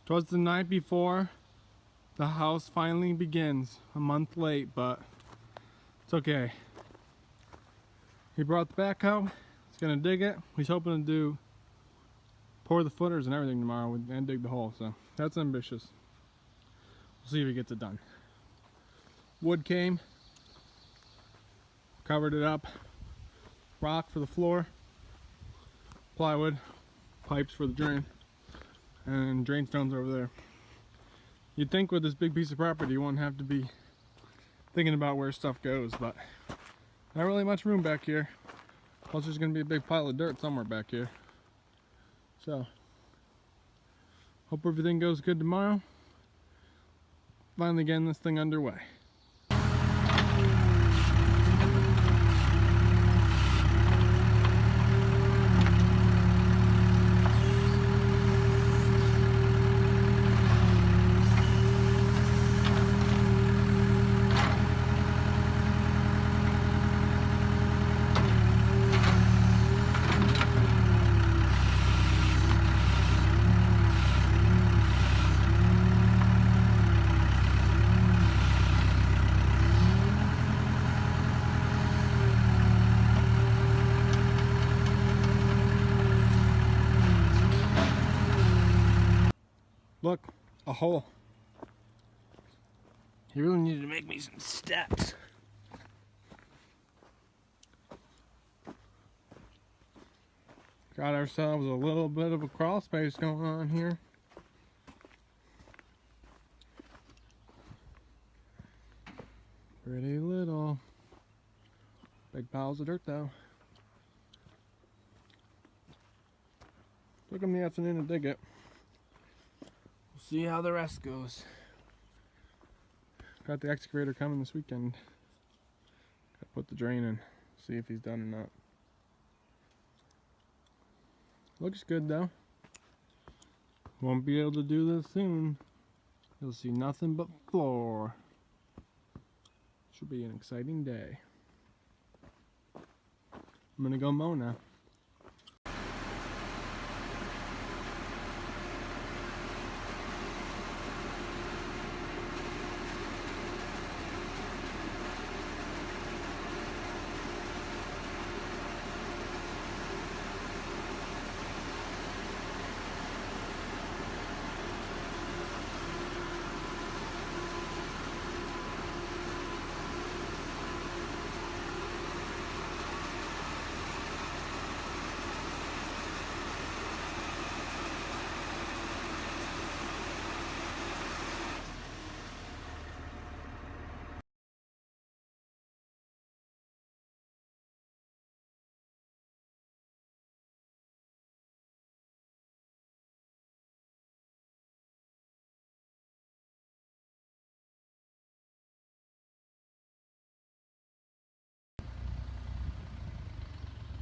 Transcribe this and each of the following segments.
'Twas the night before the house finally begins. A month late, but it's okay. He brought the backhoe. He's gonna dig it. He's hoping to pour the footers and everything tomorrow and dig the hole, so that's ambitious. We'll see if he gets it done. Wood came, covered it up, rock for the floor, plywood, pipes for the drain, and drain stones over there. You'd think with this big piece of property you won't have to be thinking about where stuff goes, but not really much room back here. Plus there's gonna be a big pile of dirt somewhere back here. So, hope everything goes good tomorrow. Finally getting this thing underway. Look, a hole. He really needed to make me some steps. Got ourselves a little bit of a crawl space going on here. Pretty little. Big piles of dirt though. Took him the afternoon to dig it. See how the rest goes. Got the excavator coming this weekend. Got to put the drain in, see if he's done or not. Looks good though. Won't be able to do this soon. You'll see nothing but floor. Should be an exciting day. I'm gonna go mow now.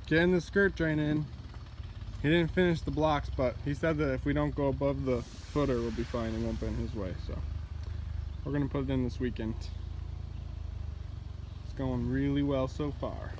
Getting the skirt drain in. He didn't finish the blocks, but he said that if we don't go above the footer, we'll be fine. It won't bend his way, so we're gonna put it in this weekend. It's going really well so far.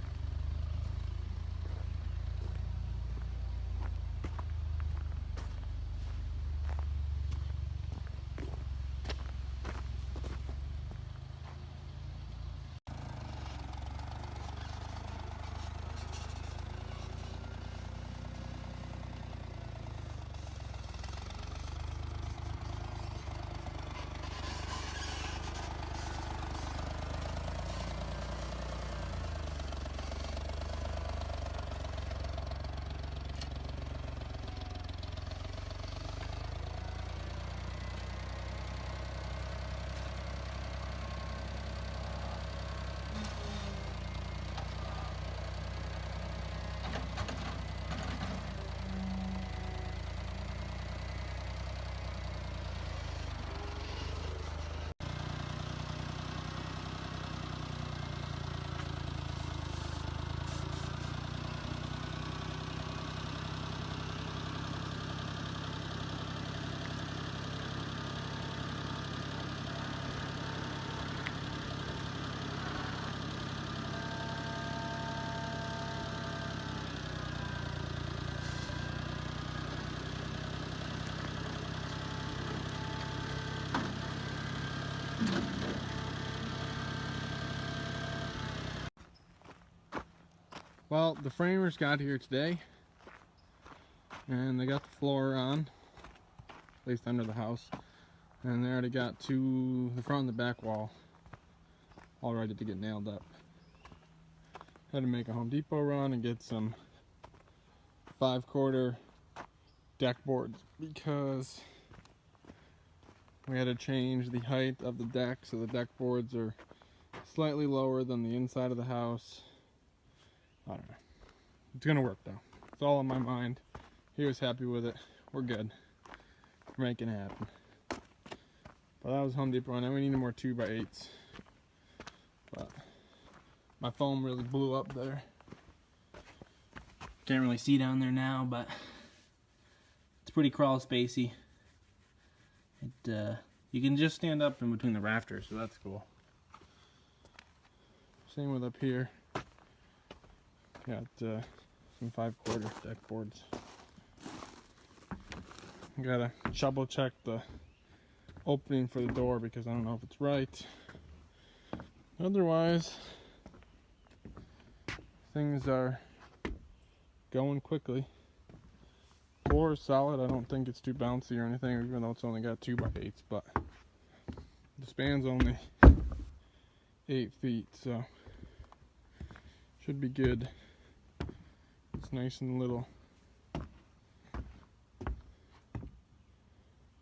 Well, the framers got here today, and they got the floor on, placed under the house, and they already got to the front and the back wall all ready to get nailed up. Had to make a Home Depot run and get some 5/4 deck boards because we had to change the height of the deck, so the deck boards are slightly lower than the inside of the house. I don't know. It's gonna work though. It's all in my mind. He was happy with it. We're good. We're making it happen. But that was Home Depot, and then we needed more 2x8s. But my foam really blew up there. Can't really see down there now, but it's pretty crawl spacey. You can just stand up in between the rafters, so that's cool. Same with up here. Got some 5/4 deck boards. Gotta double check the opening for the door because I don't know if it's right. Otherwise, things are going quickly. Floor is solid. I don't think it's too bouncy or anything, even though it's only got 2x8s, but the span's only 8 feet, so should be good. It's nice and little.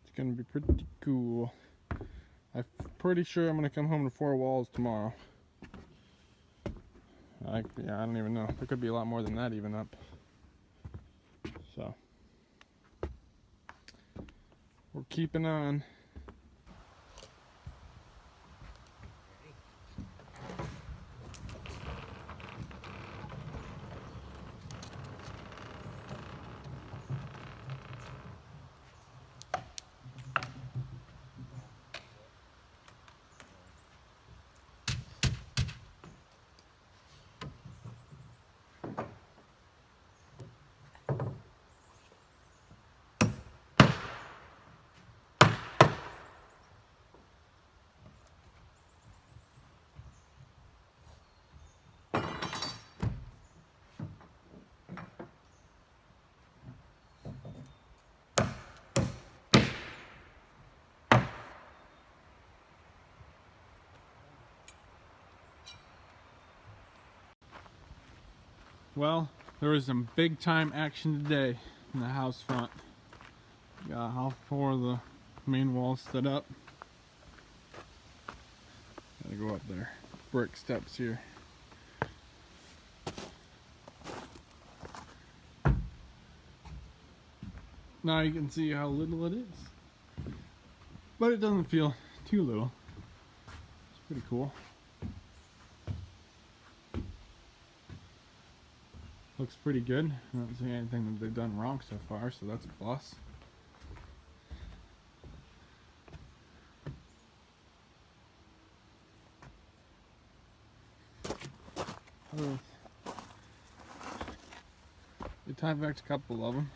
It's gonna be pretty cool. I'm pretty sure I'm gonna come home to 4 walls tomorrow. I don't even know. There could be a lot more than that even up. So we're keeping on. Well, there was some big time action today in the house front. Got all 4 of the main walls stood up. Gotta go up there. Brick steps here. Now you can see how little it is. But it doesn't feel too little. It's pretty cool. Looks pretty good. I don't see anything that they've done wrong so far, so that's a plus. The Tyvek's a couple of them.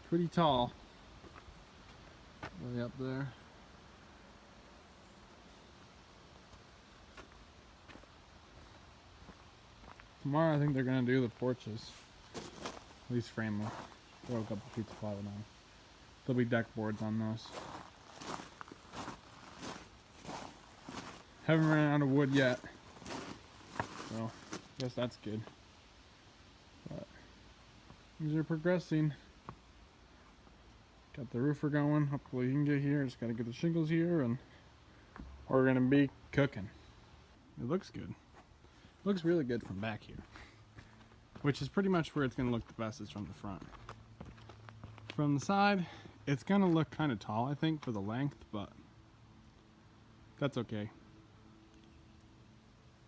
Pretty tall. Way up there. Tomorrow I think they're gonna do the porches. At least frame them. Throw a couple feet of plywood on. There'll be deck boards on those. Haven't run out of wood yet. So I guess that's good. But things are progressing. Got the roofer going. Hopefully he can get here. Just gotta get the shingles here and we're gonna be cooking. It looks good. Looks really good from back here, which is pretty much where it's going to look the best, is from the front. From the side, it's going to look kind of tall, I think, for the length, but that's okay.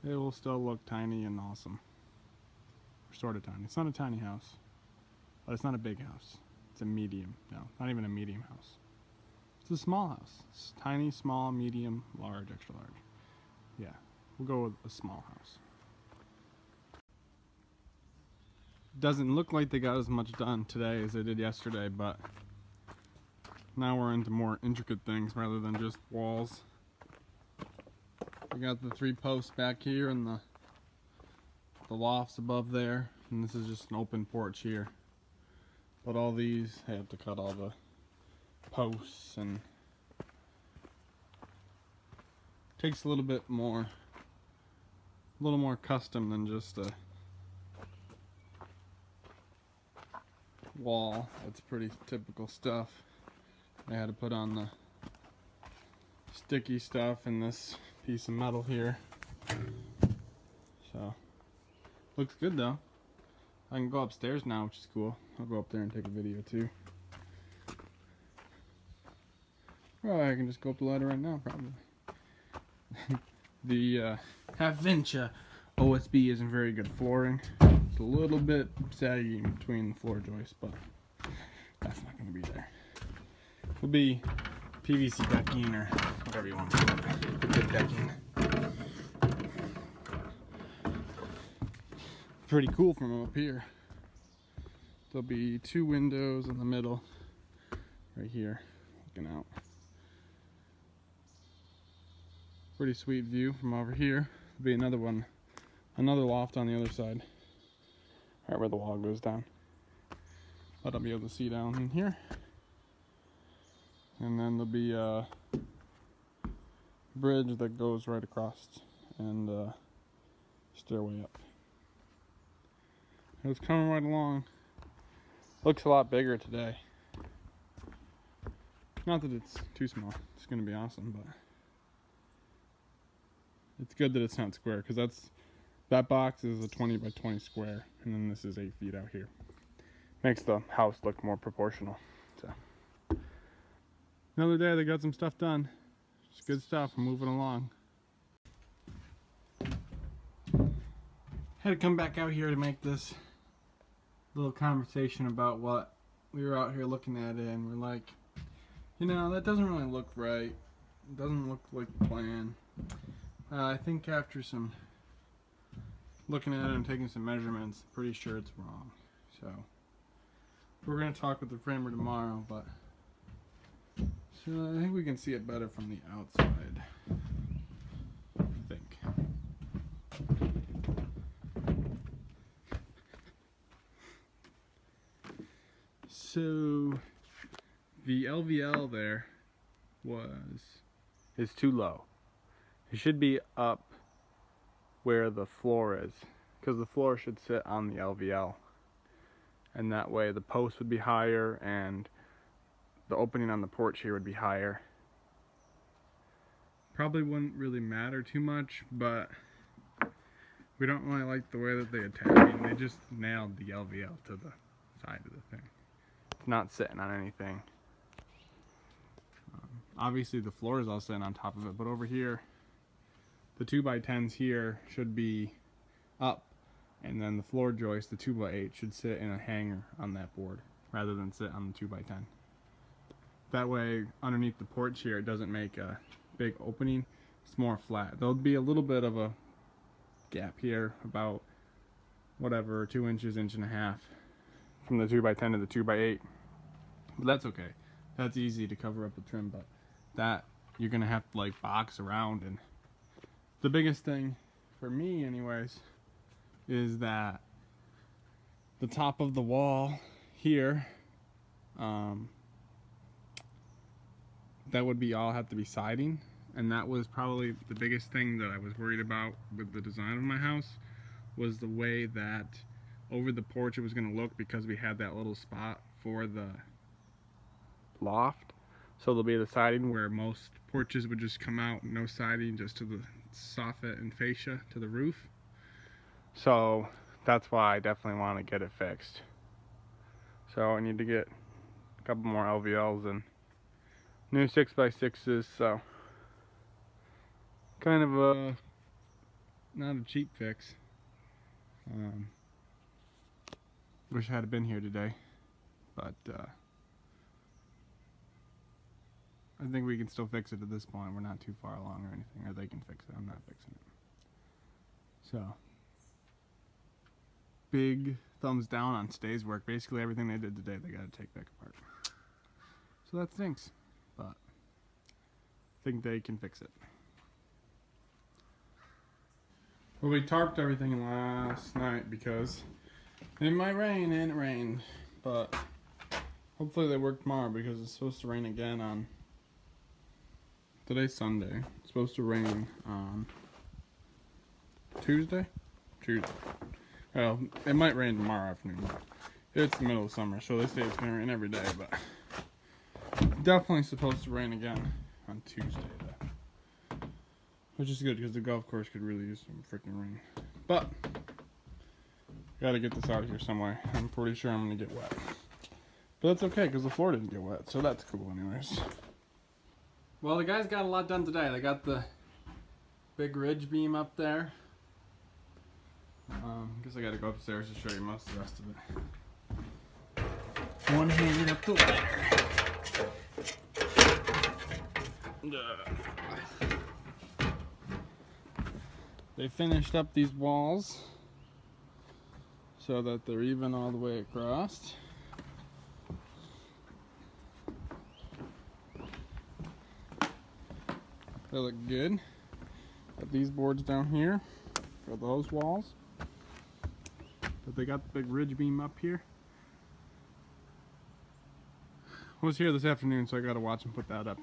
It will still look tiny and awesome. Or sort of tiny. It's not a tiny house, but it's not a big house. It's a medium. No, not even a medium house. It's a small house. It's tiny, small, medium, large, extra large. Yeah, we'll go with a small house. Doesn't look like they got as much done today as they did yesterday, but now we're into more intricate things rather than just walls. We got the 3 posts back here and the lofts above there, and this is just an open porch here. But all these, I have to cut all the posts, and takes a little more custom than just a wall. That's pretty typical stuff. I had to put on the sticky stuff in this piece of metal here. So looks good though. I can go upstairs now, which is cool. I'll go up there and take a video too. Well, I can just go up the ladder right now, probably. The half-inch OSB isn't very good flooring. It's a little bit saggy between the floor joists, but that's not going to be there. It'll be PVC decking or whatever you want to call it. Good decking. Pretty cool from up here. There'll be 2 windows in the middle, right here, looking out. Pretty sweet view from over here. There'll be another one, another loft on the other side, right where the wall goes down. But I'll be able to see down in here. And then there'll be a bridge that goes right across and stairway up. It's coming right along. Looks a lot bigger today. Not that it's too small. It's gonna be awesome, but it's good that it's not square, because that box is a 20 by 20 square, and then this is 8 feet out here. Makes the house look more proportional. So another day, they got some stuff done. It's good stuff. We're moving along. Had to come back out here to make this little conversation about what we were out here looking at it, and we're like, you know, that doesn't really look right. It doesn't look like the plan. I think after some looking at it and taking some measurements, pretty sure it's wrong. So we're gonna talk with the framer tomorrow, but so I think we can see it better from the outside. I think. So the LVL there is too low. It should be up where the floor is, because the floor should sit on the LVL, and that way the post would be higher and the opening on the porch here would be higher. Probably wouldn't really matter too much, but we don't really like the way that they attach. I mean, they just nailed the LVL to the side of the thing. It's not sitting on anything. Obviously the floor is all sitting on top of it, but over here the 2x10s here should be up, and then the floor joist, the 2x8, should sit in a hanger on that board rather than sit on the 2x10. That way, underneath the porch here, it doesn't make a big opening. It's more flat. There'll be a little bit of a gap here, about whatever, 2 inches, 1.5 inches from the 2x10 to the 2x8. But that's okay. That's easy to cover up with trim, but that you're gonna have to like box around. And the biggest thing for me anyways is that the top of the wall here, that would be all have to be siding, and that was probably the biggest thing that I was worried about with the design of my house, was the way that over the porch it was going to look, because we had that little spot for the loft. So there'll be the siding where most porches would just come out, no siding, just to the soffit and fascia to the roof. So that's why I definitely want to get it fixed. So I need to get a couple more LVLs and new 6x6s, so kind of a not a cheap fix. Wish I had been here today, but I think we can still fix it at this point. We're not too far along or anything, or they can fix it. I'm not fixing it. So, big thumbs down on Stay's work. Basically everything they did today, they got to take back apart. So that stinks, but I think they can fix it. Well, we tarped everything last night because it might rain, and it rained. But hopefully they work tomorrow because it's supposed to rain again on... Today's Sunday. It's supposed to rain on Tuesday? Tuesday. Well, it might rain tomorrow afternoon. It's the middle of summer, so they say it's going to rain every day, but definitely supposed to rain again on Tuesday, though. Which is good, because the golf course could really use some freaking rain. But, gotta get this out of here somewhere. I'm pretty sure I'm going to get wet. But that's okay, because the floor didn't get wet, so that's cool anyways. Well, the guys got a lot done today. They got the big ridge beam up there. Guess I gotta go upstairs to show you most of the rest of it. One-handed up the ladder. They finished up these walls so that they're even all the way across. They look good. Got these boards down here for those walls. But they got the big ridge beam up here. I was here this afternoon, so I gotta watch them put that up.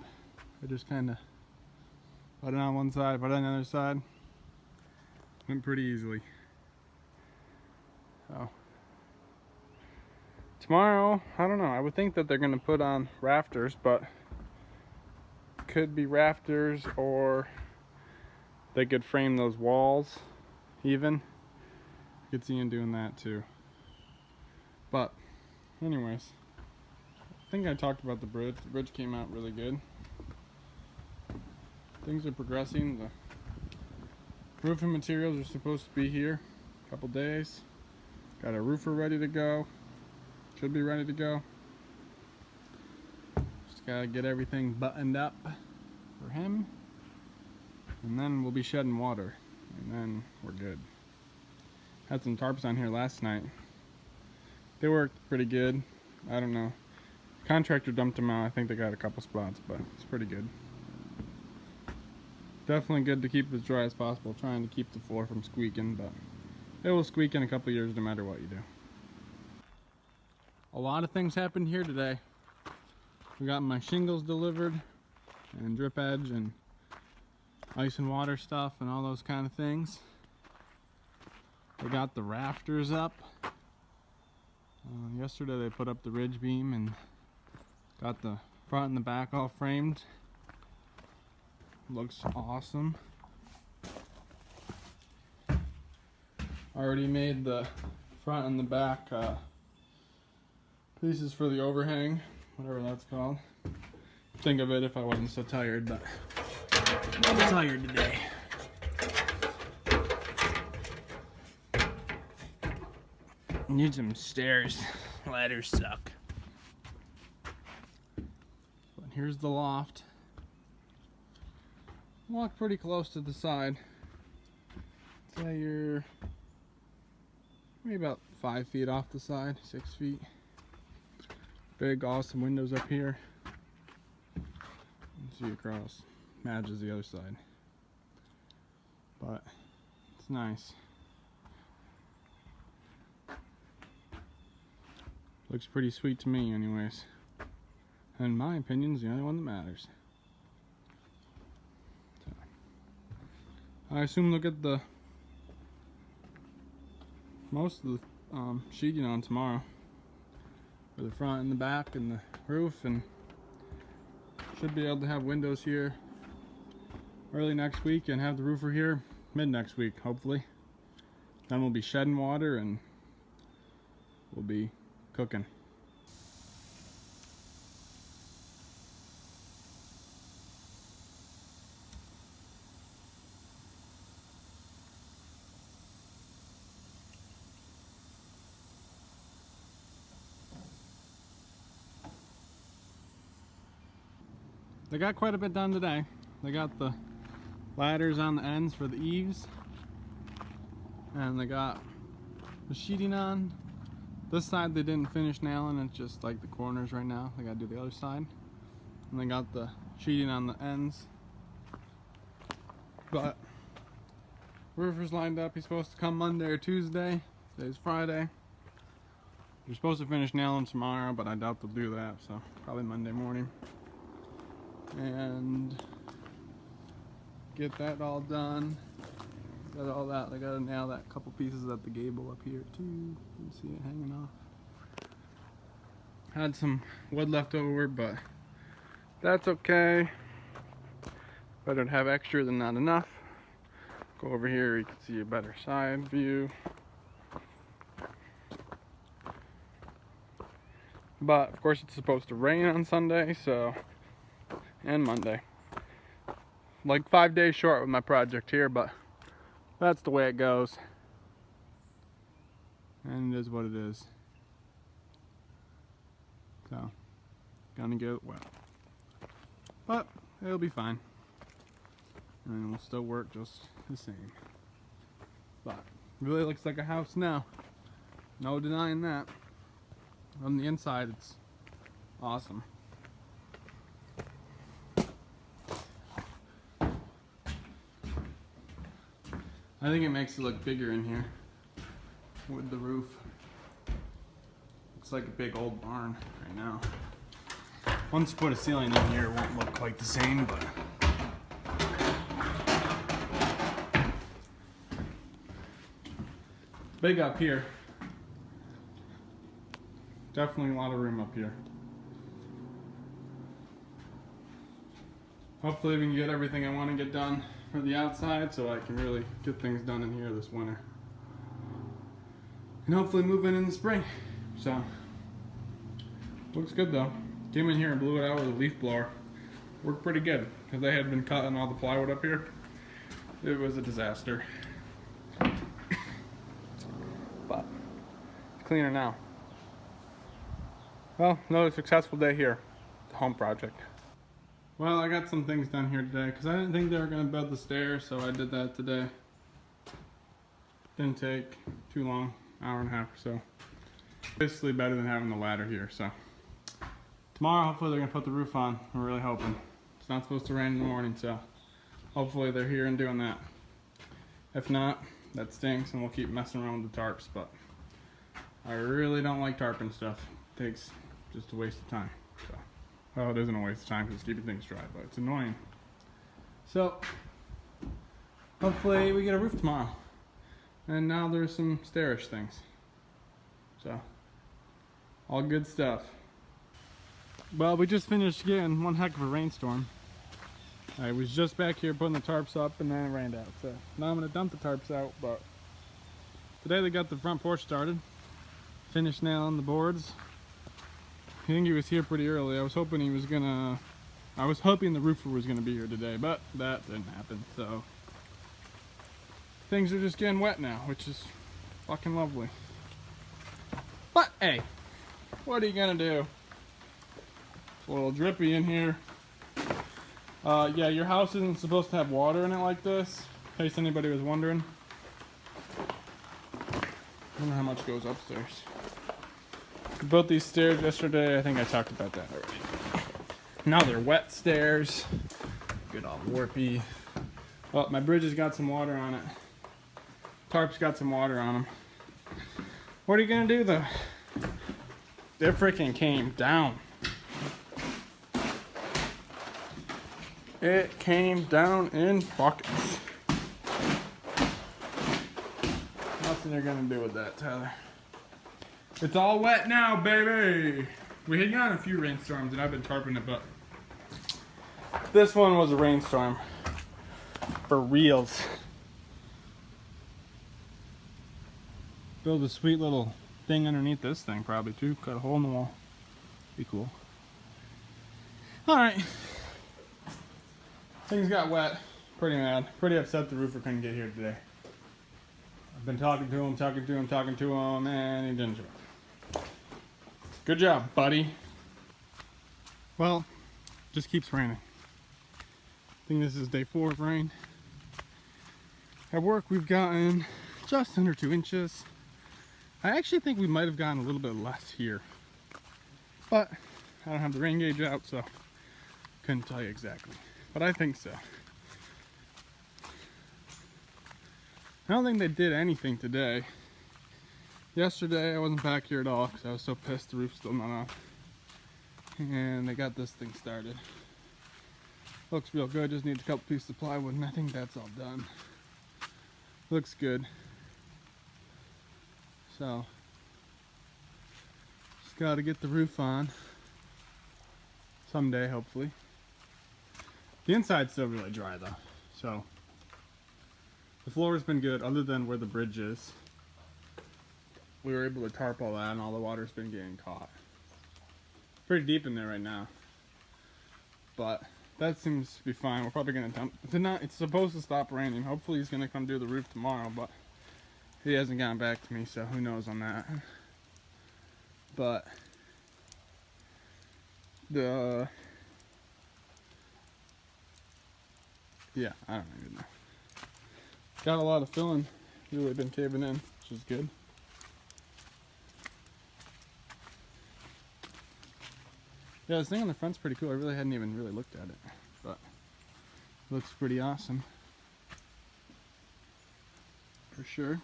I just kinda put it on one side, put it on the other side. Went pretty easily. So tomorrow, I don't know. I would think that they're gonna put on rafters, but could be rafters, or they could frame those walls even. I could see him doing that too. But anyways, I think I talked about the bridge. The bridge came out really good. Things are progressing. The roofing materials are supposed to be here in a couple days. Got a roofer ready to go. Should be ready to go. Just gotta get everything buttoned up for him. And then we'll be shedding water. And then we're good. Had some tarps on here last night. They worked pretty good. I don't know. Contractor dumped them out. I think they got a couple spots, but it's pretty good. Definitely good to keep it as dry as possible. Trying to keep the floor from squeaking, but it will squeak in a couple years no matter what you do. A lot of things happened here today. We got my shingles delivered, and drip edge, and ice and water stuff, and all those kind of things. We got the rafters up. Yesterday they put up the ridge beam and got the front and the back all framed. Looks awesome. Already made the front and the back pieces for the overhang, whatever that's called. Think of it if I wasn't so tired, but I'm tired today. Need some stairs. Ladders suck. But here's the loft. Walk pretty close to the side. Say you're maybe about 5 feet off the side, 6 feet. Big, awesome windows up here. You see across, matches the other side. But it's nice. Looks pretty sweet to me anyways. And my opinion's the only one that matters. So, I assume they'll get the most of the sheeting on tomorrow. For the front and the back and the roof, and should be able to have windows here early next week and have the roofer here mid next week, hopefully. Then we'll be shedding water and we'll be cooking. They got quite a bit done today. They got the ladders on the ends for the eaves, and they got the sheeting on. This side they didn't finish nailing, it's just like the corners right now. They gotta do the other side. And they got the sheeting on the ends. But Roofer's lined up. He's supposed to come Monday or Tuesday. Today's Friday. You're supposed to finish nailing tomorrow, but I doubt they'll do that, so probably Monday morning. And get that all done. Got all that. I gotta nail that couple pieces at the gable up here too. You can see it hanging off. Had some wood left over, but that's okay. Better to have extra than not enough. Go over here, you can see a better side view. But of course it's supposed to rain on Sunday, so, and Monday. Like 5 days short with my project here, but that's the way it goes. And it is what it is. So, gonna get wet. But it'll be fine. And we'll still work just the same. But really looks like a house now. No denying that. On the inside, it's awesome. I think it makes it look bigger in here with the roof. Looks like a big old barn right now. Once you put a ceiling in here, it won't look quite the same, but big up here. Definitely a lot of room up here. Hopefully we can get everything I want to get done for the outside so I can really get things done in here this winter. And hopefully move in the spring. So, looks good though. Came in here and blew it out with a leaf blower. Worked pretty good because they had been cutting all the plywood up here. It was a disaster. But it's cleaner now. Well, another successful day here, the home project. Well, I got some things done here today because I didn't think they were going to build the stairs, so I did that today. Didn't take too long, hour and a half or so. Basically better than having the ladder here, so. Tomorrow, hopefully they're going to put the roof on. We're really hoping. It's not supposed to rain in the morning, so hopefully they're here and doing that. If not, that stinks and we'll keep messing around with the tarps, but I really don't like tarping stuff. It takes just a waste of time. So. Well, it isn't a waste of time because it's keeping things dry, but it's annoying. So, hopefully we get a roof tomorrow. And now there's some stairish things. So, all good stuff. Well, we just finished getting one heck of a rainstorm. I was just back here putting the tarps up and then it rained out. So, now I'm going to dump the tarps out, but today they got the front porch started. Finished nailing the boards. I think he was here pretty early. I was hoping the roofer was gonna be here today, but that didn't happen, so things are just getting wet now, which is fucking lovely. But hey, what are you gonna do? It's a little drippy in here. Yeah, your house isn't supposed to have water in it like this, in case anybody was wondering. I wonder how much goes upstairs. We built these stairs yesterday. I think I talked about that already. Now they're wet stairs. Get all warpy. Well, my bridge has got some water on it. Tarp's got some water on them. What are you gonna do though? They freaking came down. It came down in buckets. Nothing they're gonna do with that, Tyler. It's all wet now, baby! We had gotten a few rainstorms and I've been tarping it, but this one was a rainstorm. For reals. Build a sweet little thing underneath this thing probably too. Cut a hole in the wall. Be cool. Alright. Things got wet. Pretty mad. Pretty upset the roofer couldn't get here today. I've been talking to him, and he didn't show up. Good job, buddy. Well, just keeps raining. I think this is day 4 of rain. At work, we've gotten just under 2 inches. I actually think we might have gotten a little bit less here. But I don't have the rain gauge out, so couldn't tell you exactly. But I think so. I don't think they did anything today. Yesterday I wasn't back here at all because I was so pissed the roof's still not on. And they got this thing started. Looks real good, just needs a couple pieces of plywood and I think that's all done. Looks good. So, just gotta get the roof on. Someday, hopefully. The inside's still really dry though, so. The floor's been good other than where the bridge is. We were able to tarp all that and all the water's been getting caught. Pretty deep in there right now. But that seems to be fine. We're probably gonna dump. It's supposed to stop raining. Hopefully he's gonna come do the roof tomorrow, but he hasn't gotten back to me, so who knows on that. But yeah, I don't even know. Got a lot of filling really been caving in, which is good. Yeah, this thing on the front's pretty cool. I really hadn't even really looked at it, but it looks pretty awesome. For sure.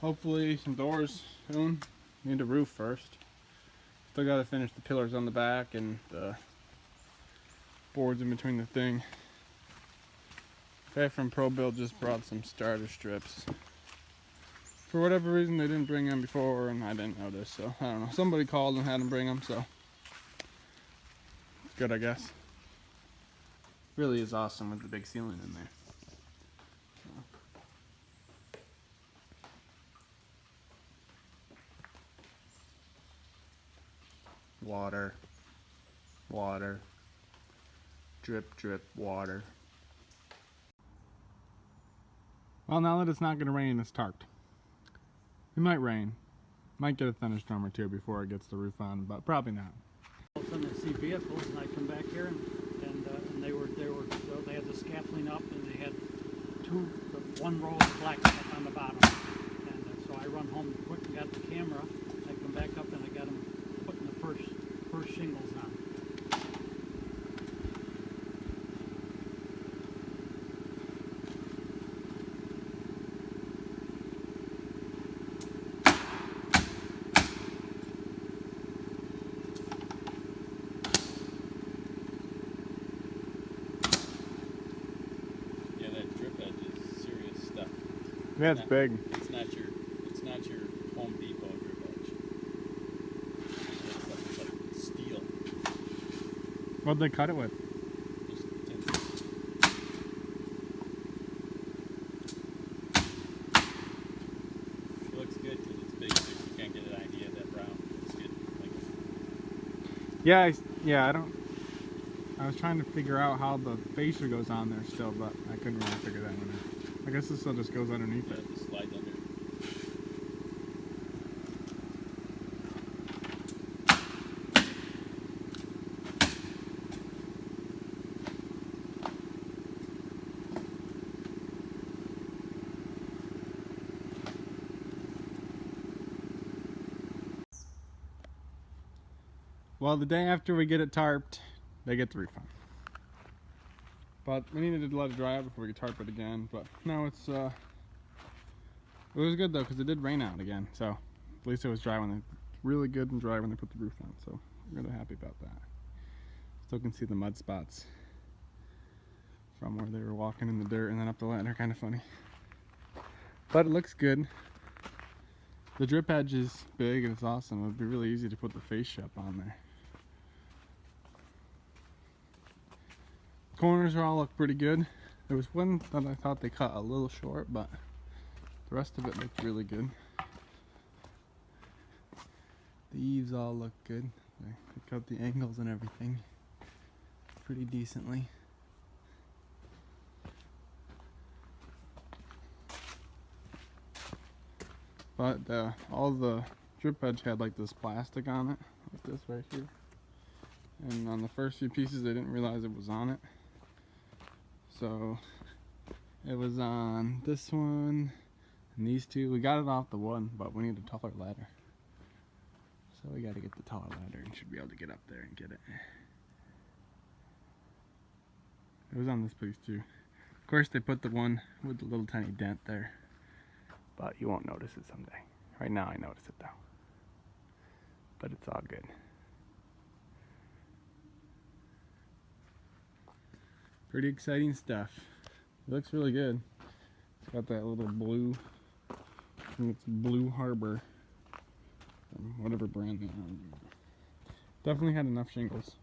Hopefully some doors soon. Need a roof first. Still gotta finish the pillars on the back and the boards in between the thing. Guy from ProBuild just brought some starter strips. For whatever reason they didn't bring them before and I didn't notice, so I don't know. Somebody called and had them bring them, so good, I guess. Really is awesome with the big ceiling in there. Water, water, drip, drip, water. Well, now that it's not going to rain, it's tarped. It might rain. Might get a thunderstorm or two before it gets the roof on, but probably not. All of a sudden I see vehicles and I come back here and they had the scaffolding up and they had one row of black stuff on the bottom. And so I run home quick and got the camera. I come back up and I got them putting the first shingles on. Yeah, it's big. It's not your Home Depot drip edge. It's like steel. What'd they cut it with? Just tinsel. It looks good because it's big, so you can't get an idea of that brown. It's good. I was trying to figure out how the fascia goes on there still, but I couldn't really figure that one out. I guess this still just goes underneath it. It just slides under. Well, the day after we get it tarped, they get the refund. But we needed to let it dry out before we could tarp it again. But no, it was good though because it did rain out again. So at least it was dry really good and dry when they put the roof on. So we're really happy about that. Still can see the mud spots from where they were walking in the dirt and then up the ladder. Kind of funny. But it looks good. The drip edge is big and it's awesome. It would be really easy to put the fascia up on there. Corners all look pretty good. There was one that I thought they cut a little short, but the rest of it looked really good. The eaves all look good. They cut the angles and everything pretty decently. But all the drip edge had like this plastic on it, like this right here. And on the first few pieces, they didn't realize it was on it. So it was on this one and these two. We got it off the one, but we need a taller ladder. So we got to get the taller ladder and should be able to get up there and get it. It was on this piece too. Of course, they put the one with the little tiny dent there, but you won't notice it someday. Right now, I notice it though. But it's all good. Pretty exciting stuff. It looks really good. It's got that little blue, I think it's Blue Harbor, whatever brand they are. Definitely had enough shingles.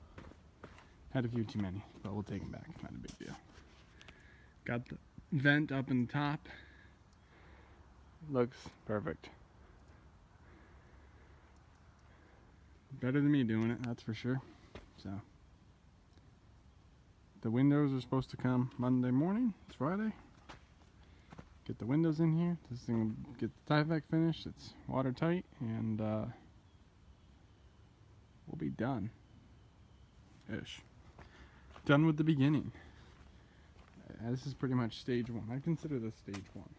Had a few too many, but we'll take them back. Not a big deal. Got the vent up in the top. Looks perfect. Better than me doing it, that's for sure. So, the windows are supposed to come Monday morning. It's Friday. Get the windows in here. This thing will get the Tyvek finished. It's watertight, and we'll be done. Ish. Done with the beginning. This is pretty much stage one. I consider this stage one.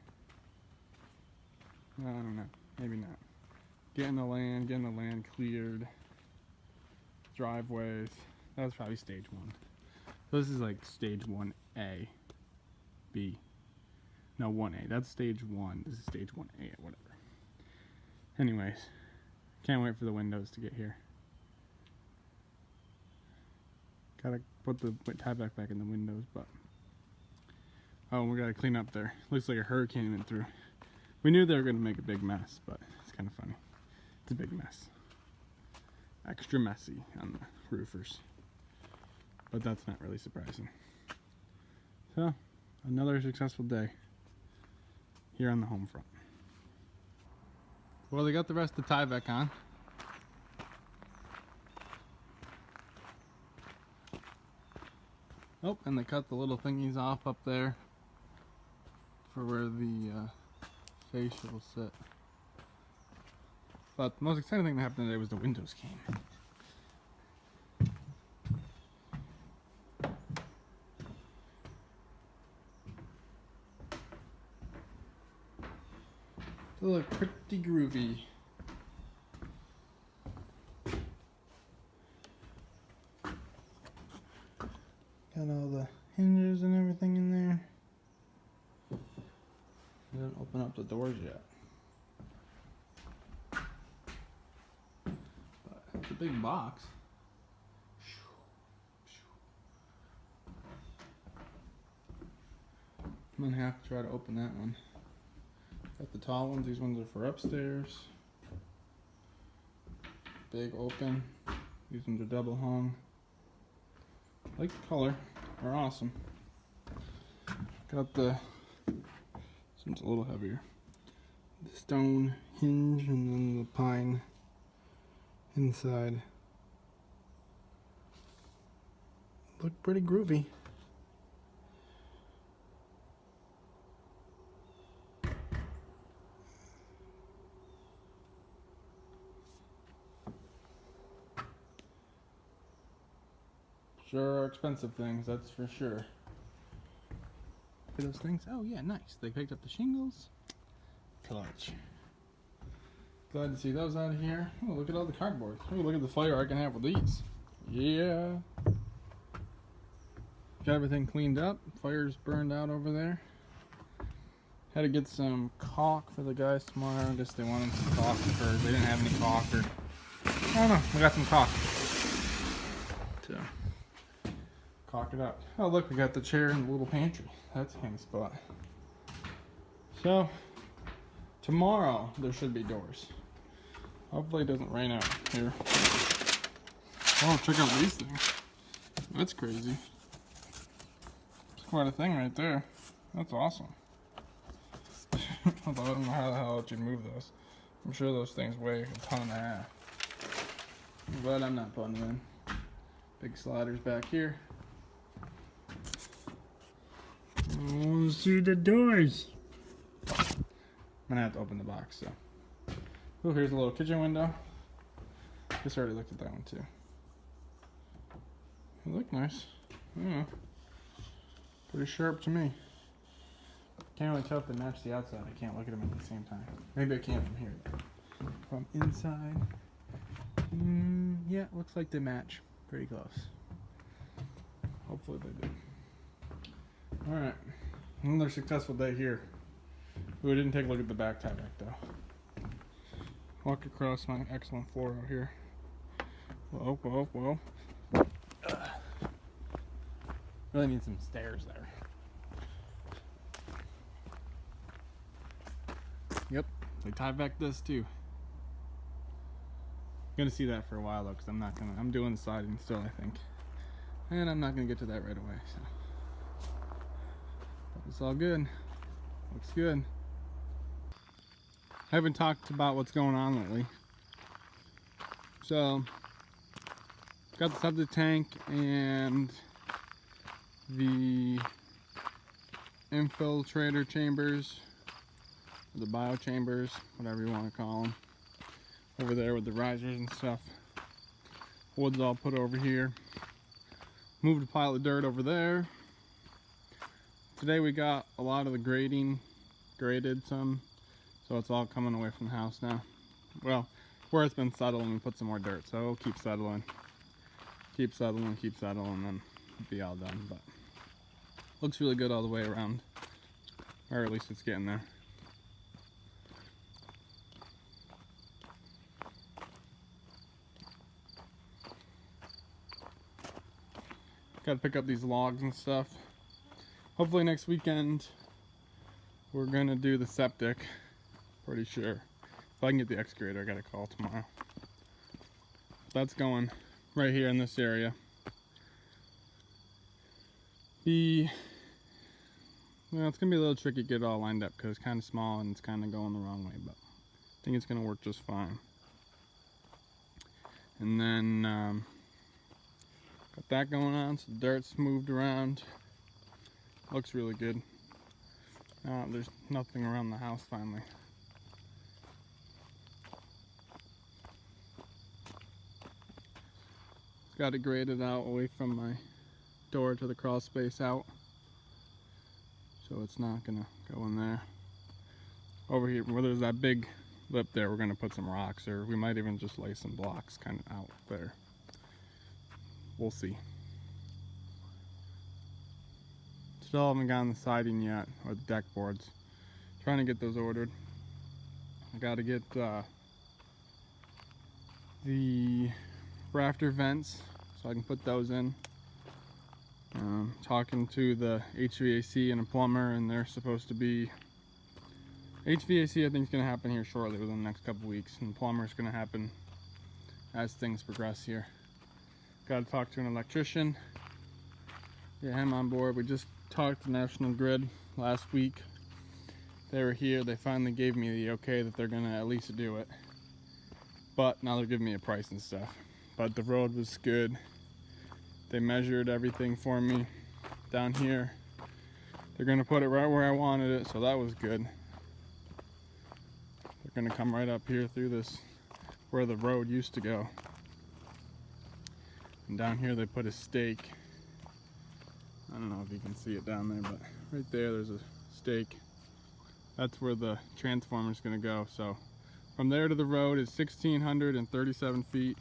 I don't know. Maybe not. Getting the land cleared. Driveways. That was probably stage one. So this is like stage 1A. B. No, 1A. That's stage one. This is stage 1A or whatever. Anyways. Can't wait for the windows to get here. Gotta put the Tyvek back in the windows, but... Oh, we gotta clean up there. Looks like a hurricane went through. We knew they were gonna make a big mess, but it's kind of funny. It's a big mess. Extra messy on the roofers. But that's not really surprising. So, another successful day here on the home front. Well, they got the rest of the Tyvek on. Oh, and they cut the little thingies off up there for where the fascia will sit. But the most exciting thing that happened today was the windows came. They look pretty groovy. Got all the hinges and everything in there. Didn't open up the doors yet. But it's a big box. I'm gonna have to try to open that one. Got the tall ones. These ones are for upstairs. Big open. These ones are double hung. I like the color. They're awesome. Got the, this one's a little heavier. The stone hinge and then the pine inside. Look pretty groovy. Sure are expensive things, that's for sure. Look at those things. Oh yeah, nice. They picked up the shingles. Clutch. Glad to see those out of here. Oh, look at all the cardboard. Oh, look at the fire I can have with these. Yeah. Got everything cleaned up. Fire's burned out over there. Had to get some caulk for the guys tomorrow. I guess they wanted some caulk first. They didn't have any caulk, or I don't know. We got some caulk. So caulk it up. Oh look, we got the chair in the little pantry. That's a handy spot. So tomorrow there should be doors. Hopefully it doesn't rain out here. Oh, check out these things. That's crazy. It's quite a thing right there. That's awesome. Although I don't know how the hell you'd move those. I'm sure those things weigh a ton and a half. But I'm not putting them in. Big sliders back here. Oh, see the doors. I'm gonna have to open the box, so. Oh, here's a little kitchen window. Just already looked at that one too. They look nice. Yeah. Pretty sharp to me. Can't really tell if they match the outside. I can't look at them at the same time. Maybe I can from here. From inside. Yeah, looks like they match. Pretty close. Hopefully they do. Alright, another successful day here. We didn't take a look at the back tie back though. Walk across my excellent floor out here. Whoa, whoa, whoa. Really need some stairs there. Yep, they tie back this too. Gonna see that for a while though, because I'm doing the siding still, I think. And I'm not gonna get to that right away, so. But it's all good. Looks good. I haven't talked about what's going on lately. So, got the septic tank and the infiltrator chambers, or the bio chambers, whatever you want to call them, over there with the risers and stuff. Wood's all put over here. Moved a pile of dirt over there. Today we got a lot of the grading graded some, so it's all coming away from the house now. Well, where it's been settling, we put some more dirt, so it'll keep settling. Keep settling, then it'll be all done. But looks really good all the way around, or at least it's getting there. Got to pick up these logs and stuff. Hopefully next weekend we're gonna do the septic. Pretty sure. If I can get the excavator, I got a call tomorrow. That's going right here in this area. Well, it's gonna be a little tricky to get it all lined up because it's kind of small and it's kind of going the wrong way, but I think it's gonna work just fine. And then got that going on, so the dirt's moved around. Looks really good. There's nothing around the house finally. Got it graded out away from my door to the crawl space out, so it's not gonna go in there. Over here where there's that big lip there, we're gonna put some rocks, or we might even just lay some blocks kind of out there. We'll see. Still haven't gotten the siding yet, or the deck boards. Trying to get those ordered. I gotta get the rafter vents so I can put those in. Talking to the HVAC and a plumber, and they're supposed to be HVAC I think is going to happen here shortly within the next couple weeks, and plumber is going to happen as things progress here. Got to talk to an electrician, get him on board. We just talked to National Grid last week. They were here, they finally gave me the okay that they're going to at least do it, but now they're giving me a price and stuff. But the road was good. They measured everything for me down here. They're gonna put it right where I wanted it, so that was good. They're gonna come right up here through this, where the road used to go. And down here they put a stake. I don't know if you can see it down there, but right there, there's a stake. That's where the transformer is gonna go. So from there to the road is 1,637 feet.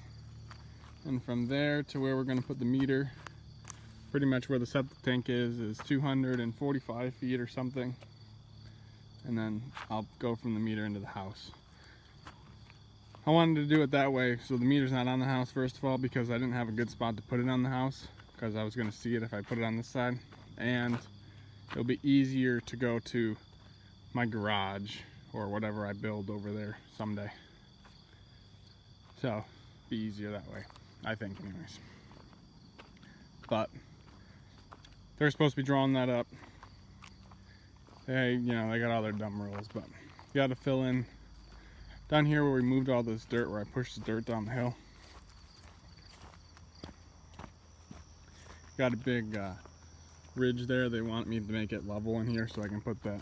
And from there to where we're going to put the meter, pretty much where the septic tank is 245 feet or something. And then I'll go from the meter into the house. I wanted to do it that way so the meter's not on the house, first of all, because I didn't have a good spot to put it on the house, because I was going to see it if I put it on this side. And it'll be easier to go to my garage or whatever I build over there someday. So, be easier that way. I think anyways. But they're supposed to be drawing that up. They got all their dumb rules, but you got to fill in down here where we moved all this dirt, where I pushed the dirt down the hill. Got a big ridge there. They want me to make it level in here so I can put the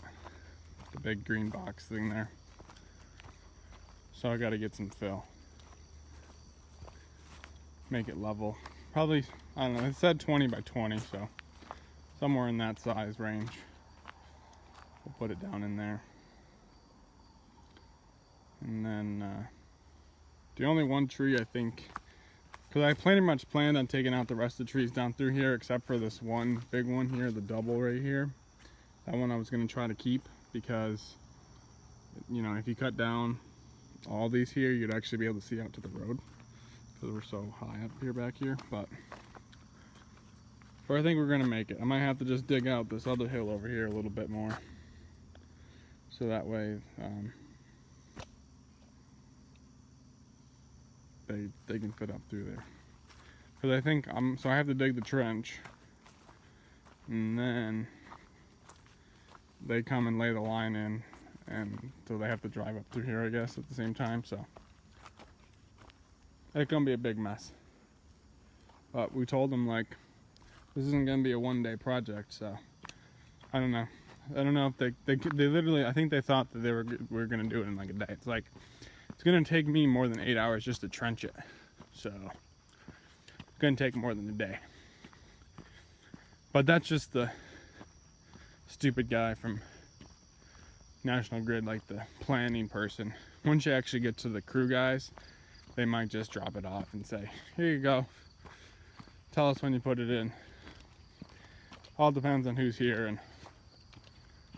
big green box thing there. So I got to get some fill. Make it level. Probably, I don't know, it said 20 by 20, so somewhere in that size range. We'll put it down in there. And then the only one tree I think Because I pretty much planned on taking out the rest of the trees down through here, except for this one big one here, the double right here. That one I was going to try to keep because, you know, if you cut down all these here, you'd actually be able to see out to the road because we're so high up here back here. But I think we're going to make it. I might have to just dig out this other hill over here a little bit more, so that way they can fit up through there. Because I think so I have to dig the trench, and then they come and lay the line in, and so they have to drive up through here, I guess, at the same time. So it's gonna be a big mess. But we told them, like, this isn't gonna be a one-day project, so I don't know. I don't know if they literally, I think they thought that we were gonna do it in like a day. It's like, it's gonna take me more than 8 hours just to trench it, so it's gonna take more than a day. But that's just the stupid guy from National Grid, like the planning person. Once you actually get to the crew guys, they might just drop it off and say, here you go, tell us when you put it in. All depends on who's here and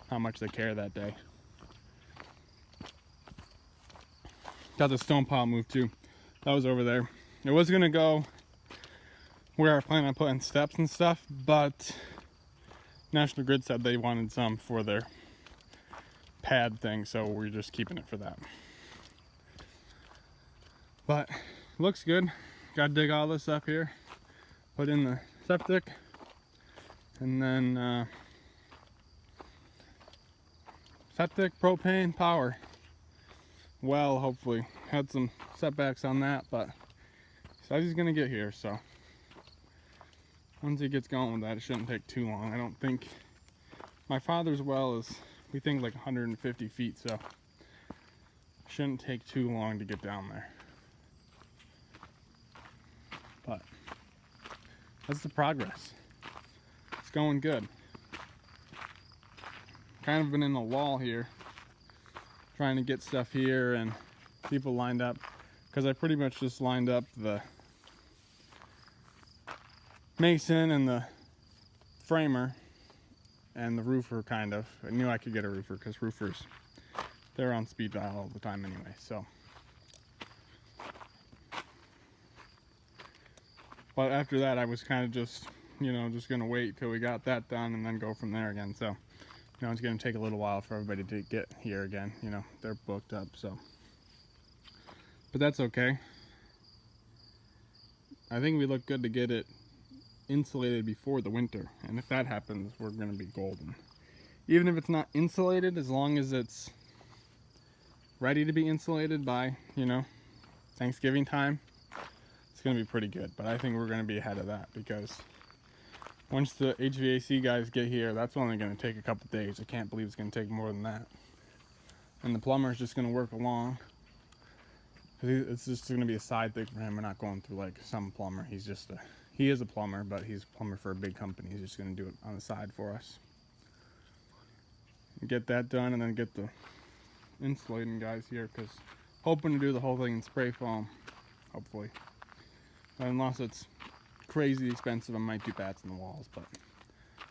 how much they care that day. Got the stone pile moved too. That was over there. It was gonna go where I plan on putting steps and stuff, but National Grid said they wanted some for their pad thing, so we're just keeping it for that. But looks good. Gotta dig all this up here, put in the septic, and then septic, propane, power. Well, hopefully. Had some setbacks on that, but he says he's gonna get here, so once he gets going with that, it shouldn't take too long. I don't think my father's well is, we think, like 150 feet, so shouldn't take too long to get down there. But that's the progress. It's going good. Kind of been in a lull here, trying to get stuff here and people lined up, because I pretty much just lined up the mason and the framer and the roofer, kind of. I knew I could get a roofer because roofers, they're on speed dial all the time anyway, so. But after that, I was kind of just, you know, just gonna wait till we got that done and then go from there again. So, you know, it's gonna take a little while for everybody to get here again. You know, they're booked up, so. But that's okay. I think we look good to get it insulated before the winter, and if that happens, we're gonna be golden. Even if it's not insulated, as long as it's ready to be insulated by, you know, Thanksgiving time, it's gonna be pretty good. But I think we're gonna be ahead of that, because once the HVAC guys get here, that's only gonna take a couple days. I can't believe it's gonna take more than that. And the plumber's just gonna work along. It's just gonna be a side thing for him. We're not going through like some plumber. He is a plumber, but he's a plumber for a big company. He's just gonna do it on the side for us. Get that done, and then get the insulating guys here, because hoping to do the whole thing in spray foam, hopefully. Unless it's crazy expensive, I might do bats in the walls, but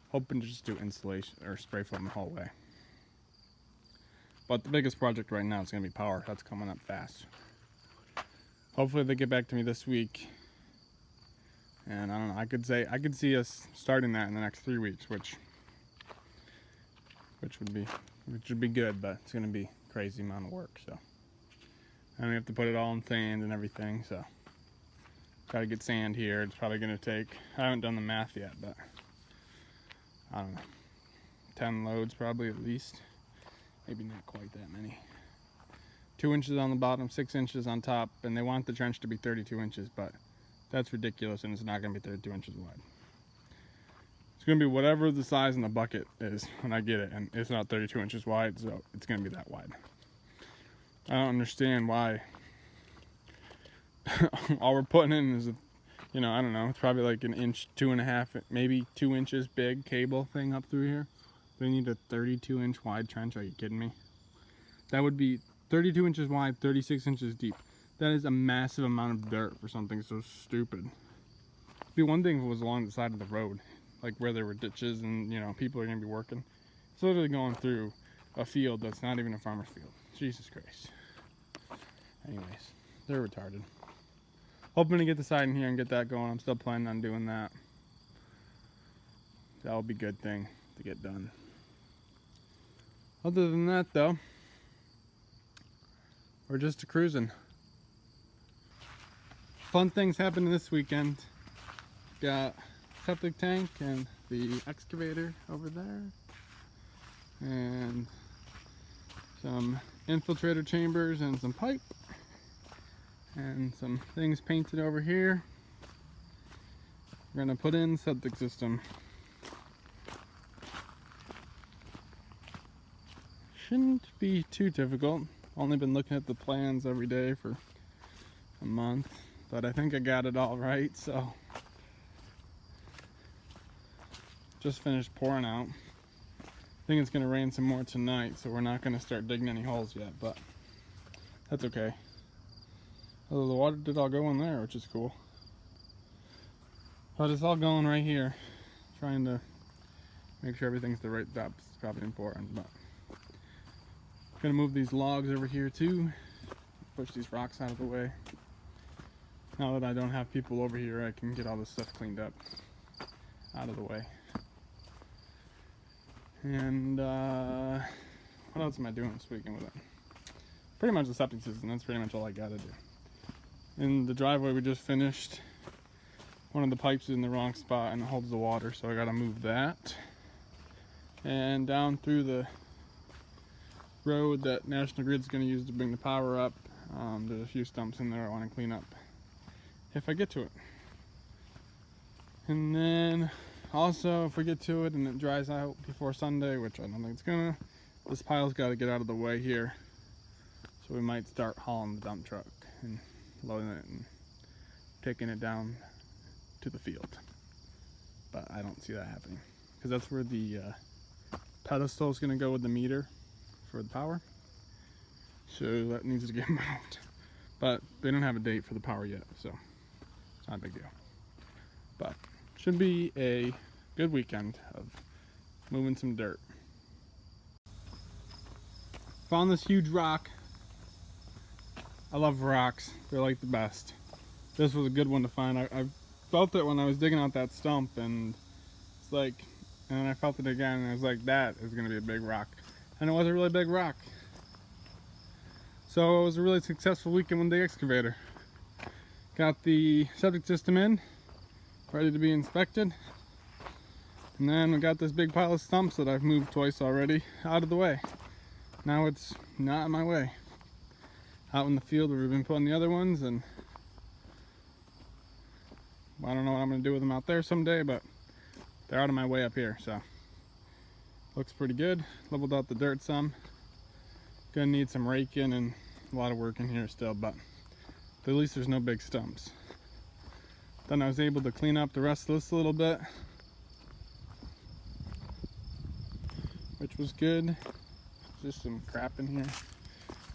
hoping to just do insulation or spray foam the whole way. But the biggest project right now is gonna be power. That's coming up fast. Hopefully they get back to me this week. And I don't know, I could see us starting that in the next 3 weeks, which would be good, but it's gonna be a crazy amount of work, so. And we have to put it all in sand and everything, so. Gotta get sand here. It's probably gonna take, I haven't done the math yet, but I don't know, 10 loads probably at least. Maybe not quite that many. 2 inches on the bottom, 6 inches on top, and they want the trench to be 32 inches, but that's ridiculous, and it's not gonna be 32 inches wide. It's gonna be whatever the size in the bucket is when I get it, and it's not 32 inches wide, so it's gonna be that wide. I don't understand why all we're putting in is, you know, I don't know, it's probably like an inch, 2.5, maybe 2 inches big cable thing up through here. They need a 32-inch wide trench. Are you kidding me? That would be 32 inches wide, 36 inches deep. That is a massive amount of dirt for something so stupid. It'd be one thing if it was along the side of the road, like where there were ditches and, you know, people are gonna be working. It's literally going through a field that's not even a farmer's field. Jesus Christ. Anyways, they're retarded. Hoping to get the side in here and get that going. I'm still planning on doing that. That would be a good thing to get done. Other than that, though, we're just cruising. Fun things happening this weekend. Got septic tank and the excavator over there, and some infiltrator chambers and some pipe, and some things painted over here. We're gonna put in septic system. Shouldn't be too difficult. Only been looking at the plans every day for a month, but I think I got it all right, so just finished pouring out. I think it's gonna rain some more tonight, so we're not gonna start digging any holes yet, but that's okay. Although the water did all go in there, which is cool. But it's all going right here. Trying to make sure everything's the right depth is probably important, but gonna move these logs over here too. Push these rocks out of the way. Now that I don't have people over here, I can get all this stuff cleaned up out of the way. And what else am I doing this weekend with it? Pretty much the septic system. That's pretty much all I gotta do. In the driveway we just finished, one of the pipes is in the wrong spot and it holds the water, so I gotta move that. And down through the road that National Grid's going to use to bring the power up, there's a few stumps in there I want to clean up if I get to it. And then also, if we get to it and it dries out before Sunday, which I don't think it's gonna, this pile's got to get out of the way here, so we might start hauling the dump truck and loading it and taking it down to the field. But I don't see that happening because that's where the pedestal is going to go with the meter for the power, so that needs to get moved. But they don't have a date for the power yet, so it's not a big deal. But should be a good weekend of moving some dirt. Found this huge rock. I love rocks, they're like the best. This was a good one to find. I felt it when I was digging out that stump, and it's like, and then I felt it again and I was like, that is going to be a big rock. And it was a really big rock. So it was a really successful weekend with the excavator. Got the septic system in, ready to be inspected. And then we got this big pile of stumps that I've moved twice already out of the way. Now it's not in my way. Out in the field where we've been putting the other ones, and I don't know what I'm going to do with them out there someday, but they're out of my way up here, so. Looks pretty good. Leveled out the dirt some. Gonna need some raking and a lot of work in here still, but at least there's no big stumps. Then I was able to clean up the rest of this a little bit, which was good. Just some crap in here.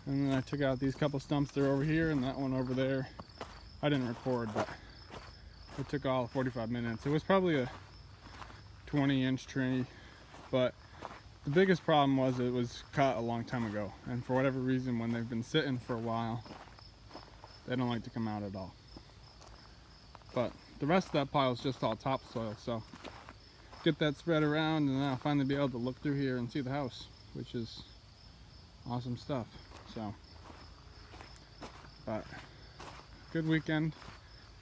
And then I took out these couple stumps that are over here and that one over there. I didn't record, but it took all 45 minutes. It was probably a 20-inch tree, but the biggest problem was it was cut a long time ago, and for whatever reason, when they've been sitting for a while, they don't like to come out at all. But the rest of that pile is just all topsoil, so get that spread around, and then I'll finally be able to look through here and see the house, which is awesome stuff. So, but good weekend.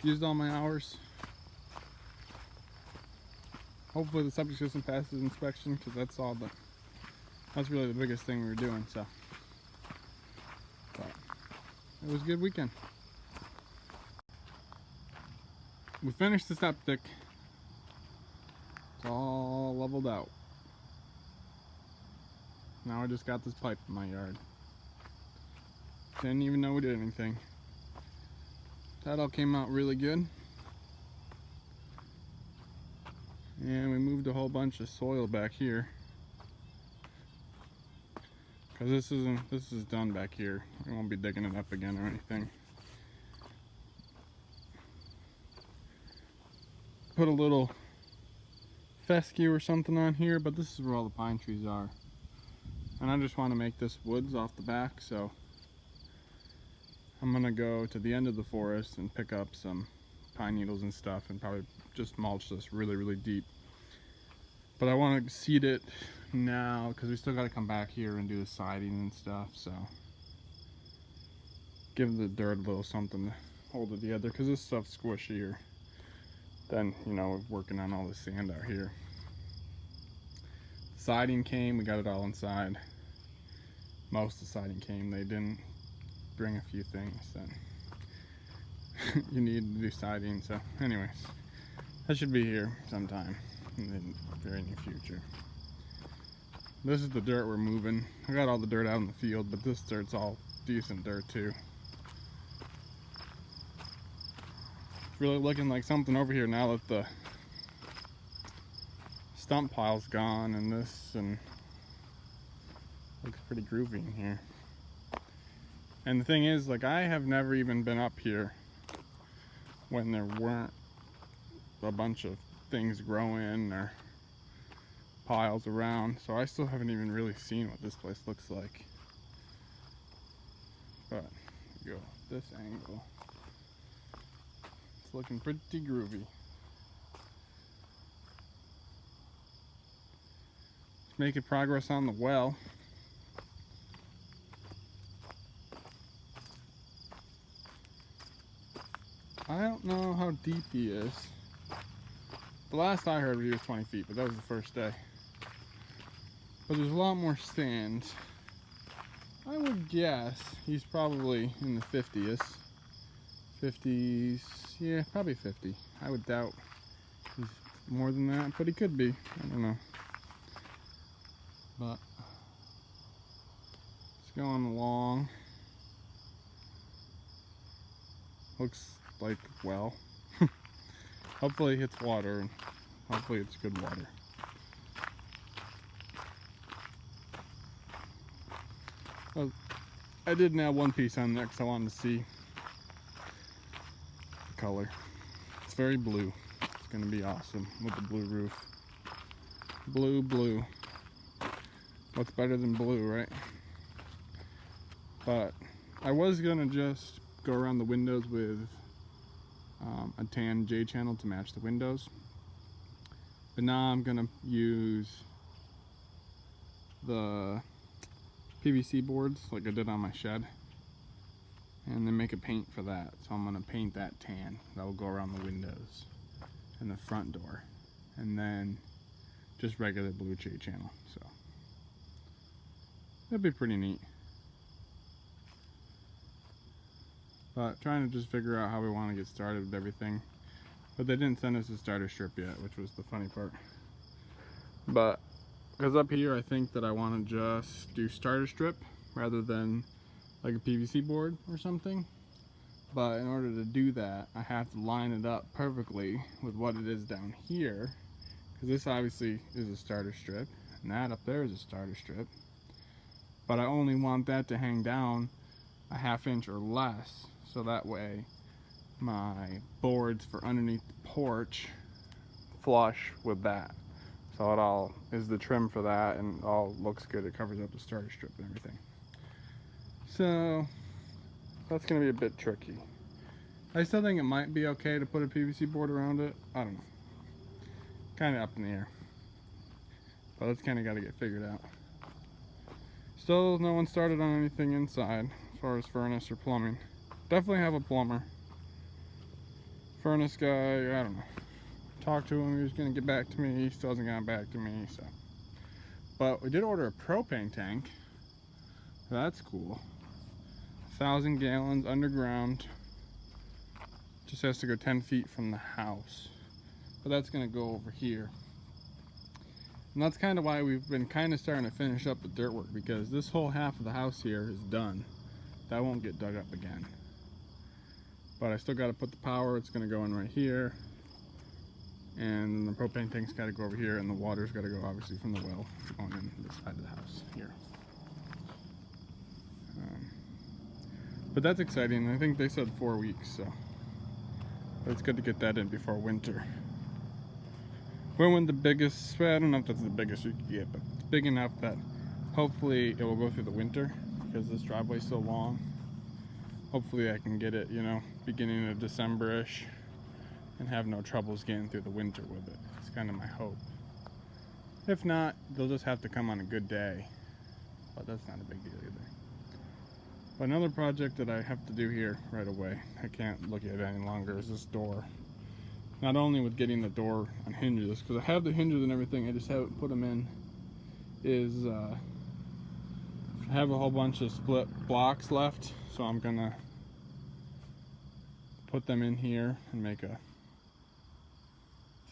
Used all my hours. Hopefully the septic system passes inspection, because that's really the biggest thing we were doing. So, but it was a good weekend. We finished the septic. It's all leveled out. Now I just got this pipe in my yard. Didn't even know we did anything. That all came out really good. And we moved a whole bunch of soil back here, because this is done back here. We won't be digging it up again or anything. put a little fescue or something on here, but this is where all the pine trees are. And I just want to make this woods off the back, so I'm gonna go to the end of the forest and pick up some pine needles and stuff and probably just mulch this really deep. But I want to seed it now because we still got to come back here and do the siding and stuff, so give the dirt a little something to hold it together because this stuff's squishier than, you know, working on all the sand out here. Siding came, we got it all inside. Most of the siding came. They didn't bring a few things that you need to do siding, so anyways, that should be here sometime in the very near future. This is the dirt we're moving. I got all the dirt out in the field, but this dirt's all decent dirt too. It's really looking like something over here now that the stump pile's gone and this, and looks pretty groovy in here. And the thing is, like, I have never even been up here when there weren't a bunch of things growing or piles around, so I still haven't even really seen what this place looks like. But go this angle, it's looking pretty groovy. Making progress on the well. I don't know how deep he is. The last I heard he was 20 feet, but that was the first day. But there's a lot more sand. I would guess he's probably in the 50s. 50s, yeah, probably 50. I would doubt he's more than that, but he could be. I don't know. But it's going along. Looks like well. Hopefully it hits water, and hopefully it's good water. Well, I did now one piece on there because I wanted to see the color. It's very blue. It's going to be awesome with the blue roof. Blue. What's better than blue, right? But I was going to just go around the windows with a tan J channel to match the windows, but now I'm gonna use the PVC boards like I did on my shed and then make a paint for that. So I'm gonna paint that tan that will go around the windows and the front door, and then just regular blue J channel. So that'd be pretty neat. But trying to just figure out how we want to get started with everything. But they didn't send us a starter strip yet, which was the funny part. But because up here I think that I want to just do starter strip rather than like a PVC board or something. But in order to do that, I have to line it up perfectly with what it is down here. Because this obviously is a starter strip, and that up there is a starter strip. But I only want that to hang down a ½ inch or less. So that way my boards for underneath the porch flush with that. So it all is the trim for that, and all looks good. It covers up the starter strip and everything. So that's going to be a bit tricky. I still think it might be okay to put a PVC board around it. I don't know. Kind of up in the air. But it's kind of got to get figured out. Still no one started on anything inside as far as furnace or plumbing. Definitely have a plumber. Furnace guy, I don't know. Talked to him, he was gonna get back to me. He still hasn't gotten back to me, so. But we did order a propane tank. That's cool. 1,000 gallons underground. Just has to go 10 feet from the house. But that's gonna go over here. And that's kind of why we've been kind of starting to finish up the dirt work, because this whole half of the house here is done. That won't get dug up again. But I still got to put the power. It's going to go in right here. And the propane tank's got to go over here, and the water's got to go obviously from the well going in this side of the house here. But that's exciting. I think they said 4 weeks, so but it's good to get that in before winter. went with the biggest, well, I don't know if that's the biggest you could get, but it's big enough that hopefully it will go through the winter because this driveway's so long. Hopefully I can get it, you know, beginning of December-ish and have no troubles getting through the winter with it. It's kind of my hope. If not, they'll just have to come on a good day, but that's not a big deal either. But another project that I have to do here right away, I can't look at it any longer, is this door. Not only with getting the door on hinges, because I have the hinges and everything, I just haven't put them in, is I have a whole bunch of split blocks left, so I'm gonna put them in here and make a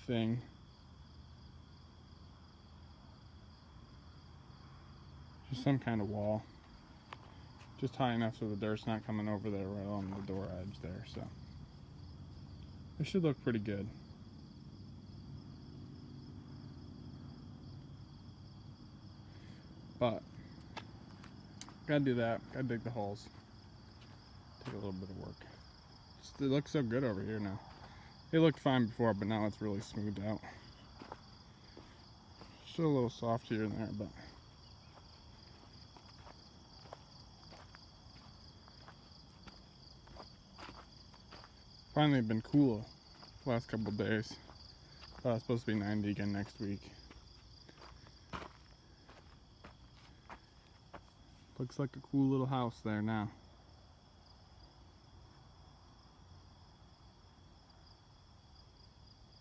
thing. Just some kind of wall. Just high enough so the dirt's not coming over there right on the door edge there, so it should look pretty good. But gotta do that, gotta dig the holes. Take a little bit of work. It looks so good over here now. It looked fine before, but now it's really smoothed out. Still a little soft here and there, but finally been cool the last couple of days. It's supposed to be 90 again next week. Looks like a cool little house there now.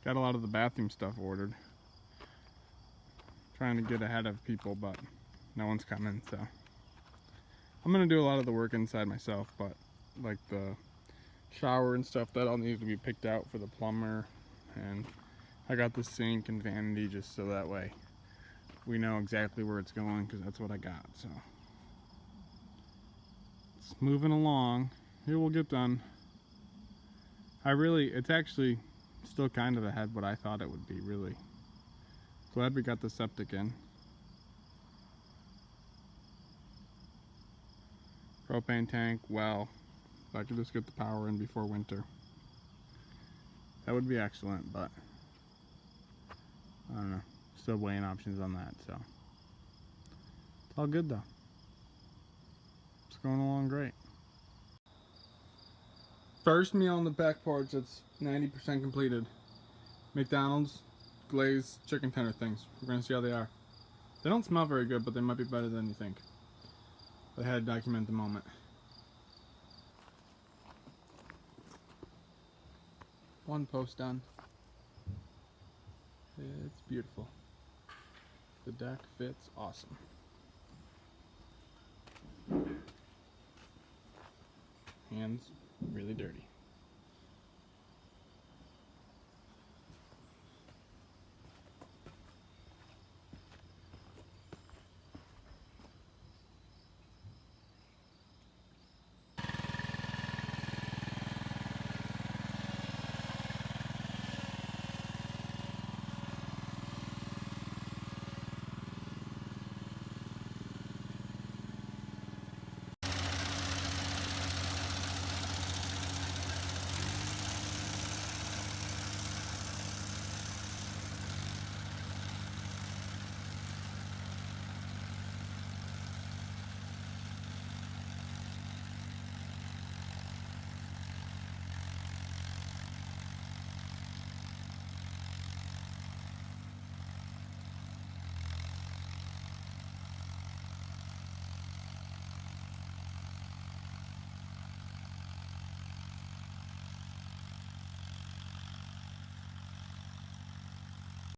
Got a lot of the bathroom stuff ordered. Trying to get ahead of people, but no one's coming, so I'm gonna do a lot of the work inside myself, but like the shower and stuff, that all needs to be picked out for the plumber, and I got the sink and vanity just so that way we know exactly where it's going, because that's what I got. So it's moving along. It will get done. It's actually still kind of ahead what I thought it would be, really. Glad we got the septic in. Propane tank, well, if I could just get the power in before winter, that would be excellent, but I don't know. Still weighing options on that, so it's all good though. It's going along great. First meal on the back porch that's 90% completed. McDonald's glazed chicken tender things. We're gonna see how they are. They don't smell very good, but they might be better than you think. But I had to document the moment. One post done. It's beautiful. The deck fits awesome. Hands really dirty.